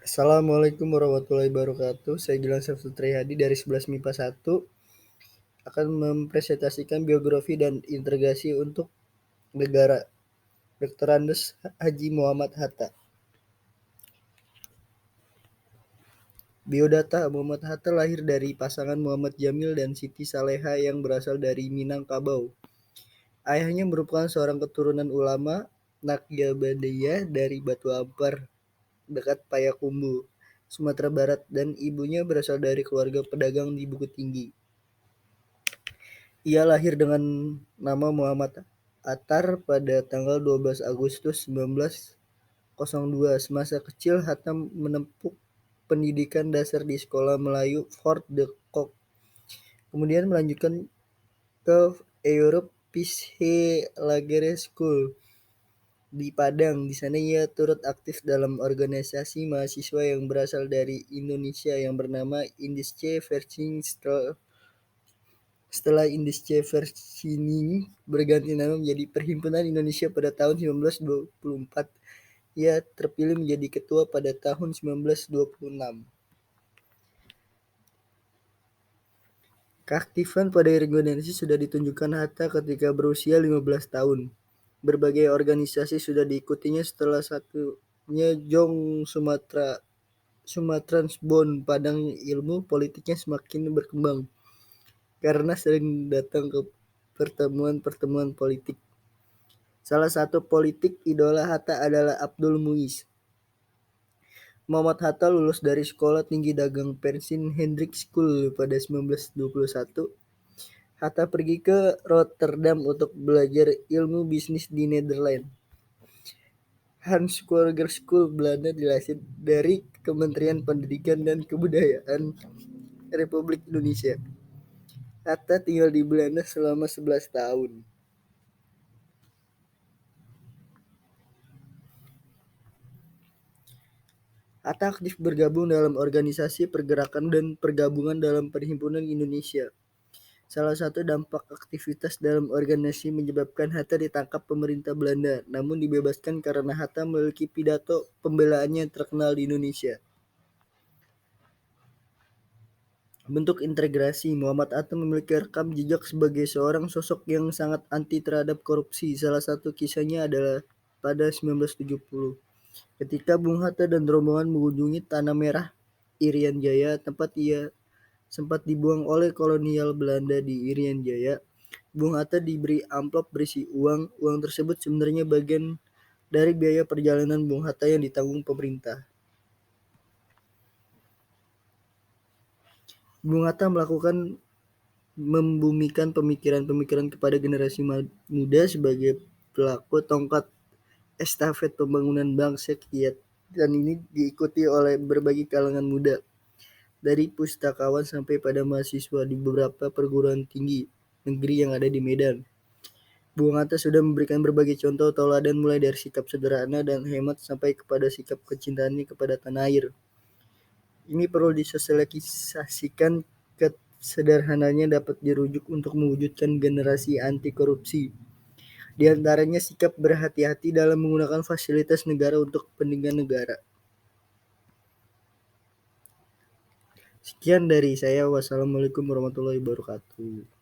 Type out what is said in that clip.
Assalamualaikum warahmatullahi wabarakatuh. Saya Gilang Safitri Hadi dari 11 MIPA 1 akan mempresentasikan biografi dan integrasi untuk negara Dr. Andes Haji Muhammad Hatta. Biodata: Muhammad Hatta lahir dari pasangan Muhammad Jamil dan Siti Saleha yang berasal dari Minangkabau. Ayahnya merupakan seorang keturunan ulama Naksabandia dari Batu Ampar dekat Payakumbuh, Sumatera Barat, dan ibunya berasal dari keluarga pedagang di Bukit Tinggi. Ia lahir dengan nama Muhammad Attar pada tanggal 12 Agustus 1902. Semasa kecil, Hatta menempuh pendidikan dasar di Sekolah Melayu Fort de Kock, kemudian melanjutkan ke Europe Peace Lager School di Padang. Di sana ia turut aktif dalam organisasi mahasiswa yang berasal dari Indonesia yang bernama Indische Vereniging. Setelah Indische Vereniging berganti nama menjadi Perhimpunan Indonesia pada tahun 1924, ia terpilih menjadi ketua pada tahun 1926. Keaktifan pada organisasi sudah ditunjukkan Hatta ketika berusia 15 tahun. Berbagai organisasi sudah diikutinya, setelah satunya Jong Sumatrans Bond. Padang ilmu politiknya semakin berkembang karena sering datang ke pertemuan-pertemuan politik. Salah satu politik idola Hatta adalah Abdul Muiz. Muhammad Hatta lulus dari Sekolah Tinggi Dagang Persin Hendrik School pada 1921. Hatta pergi ke Rotterdam untuk belajar ilmu bisnis di Nederland. Hans Kruger School Belanda dilansir dari Kementerian Pendidikan dan Kebudayaan Republik Indonesia. Hatta tinggal di Belanda selama 11 tahun. Hatta aktif bergabung dalam organisasi pergerakan dan pergabungan dalam Perhimpunan Indonesia. Salah satu dampak aktivitas dalam organisasi menyebabkan Hatta ditangkap pemerintah Belanda, namun dibebaskan karena Hatta memiliki pidato pembelaannya yang terkenal di Indonesia. Bentuk integrasi: Muhammad Hatta memiliki rekam jejak sebagai seorang sosok yang sangat anti terhadap korupsi. Salah satu kisahnya adalah pada 1970. Ketika Bung Hatta dan rombongan mengunjungi Tanah Merah, Irian Jaya, tempat ia sempat dibuang oleh kolonial Belanda di Irian Jaya, Bung Hatta diberi amplop berisi uang. Uang tersebut sebenarnya bagian dari biaya perjalanan Bung Hatta yang ditanggung pemerintah. Bung Hatta membumikan pemikiran-pemikiran kepada generasi muda sebagai pelaku tongkat estafet pembangunan bangsa Kiat, dan ini diikuti oleh berbagai kalangan muda, dari pustakawan sampai pada mahasiswa di beberapa perguruan tinggi negeri yang ada di Medan. Bung Hatta sudah memberikan berbagai contoh tauladan, mulai dari sikap sederhana dan hemat sampai kepada sikap kecintaannya kepada tanah air. Ini perlu disosialisasikan. Kesederhanaannya dapat dirujuk untuk mewujudkan generasi anti korupsi. Di antaranya sikap berhati-hati dalam menggunakan fasilitas negara untuk kepentingan negara. Sekian dari saya. Wassalamualaikum warahmatullahi wabarakatuh.